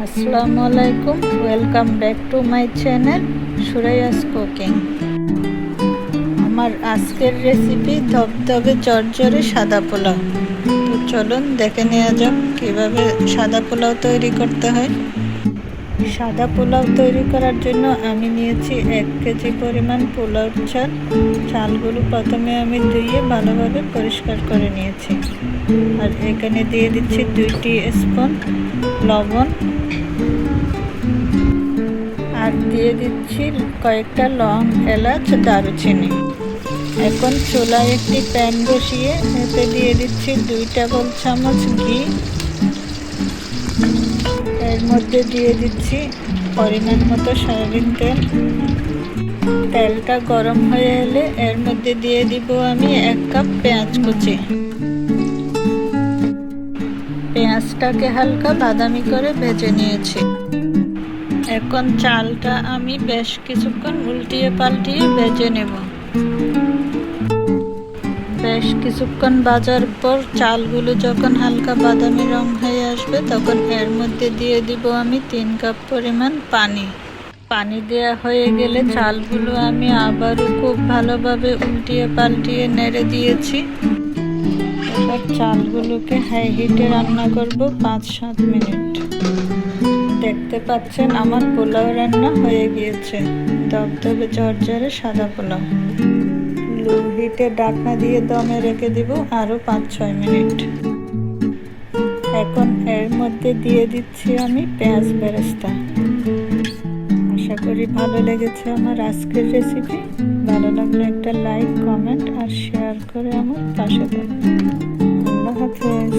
আসসালামু আলাইকুম, welcome back to my channel Suraiya's cooking. আমার আজকের রেসিপি ধবধবে চরচরে সাদা পোলাও। তো চলুন দেখে নেওয়া যাক কীভাবে সাদা পোলাও তৈরি করতে হয়। সাদা পোলাও তৈরি করার জন্য আমি নিয়েছি 1 কেজি পরিমাণ পোলাও চাল। চালগুলো প্রথমে আমি ধুয়ে ভালোভাবে পরিষ্কার করে নিয়েছি। আর এখানে দিয়ে দিচ্ছি 2 টিস্পুন লবণ, আর দিয়ে দিচ্ছি কয়েকটা লং, এলাচ, দারুচিনি। এখন চুলায় একটি প্যান বসিয়ে এতে দিয়ে দিচ্ছি 2 টেবিল চামচ ঘি। এর মধ্যে দিয়ে দিচ্ছি পরিমাণ মতো সয়াবিন তেল। তেলটা গরম হয়ে এলে এর মধ্যে দিয়ে দিব আমি 1 কাপ পেঁয়াজ কুচি। পেঁয়াজটাকে হালকা বাদামি করে ভেজে নিয়েছি। এখন চালটা আমি বেশ কিছুক্ষণ উল্টিয়ে পাল্টিয়ে ভেজে নেব। বেশ কিছুক্ষণ ভাজার পর চালগুলো যখন হালকা বাদামি রং হয়ে আসবে তখন এর মধ্যে দিয়ে দিব আমি 3 কাপ পরিমাণ পানি। পানি দেওয়া হয়ে গেলে চালগুলো আমি আবারও খুব ভালোভাবে উল্টিয়ে পাল্টিয়ে নেড়ে দিয়েছি। এবার চালগুলোকে হাই হিটে রান্না করব 5-7 মিনিট। দেখতে পাচ্ছেন আমার পোলাও রান্না হয়ে গিয়েছে, ধবধবে ঝরঝরে সাদা পোলাও। লো হিটে ঢাকনা দিয়ে দমে রেখে দিব আরও 5-6 মিনিট। এখন এর মধ্যে দিয়ে দিচ্ছি আমি পেঁয়াজ বেরেস্তা। আশা করি ভালো লেগেছে আমার আজকের রেসিপি। ভালো লাগলে একটা লাইক, কমেন্ট আর শেয়ার করে আমার পাশে থাকুন। আল্লাহ হাফেজ।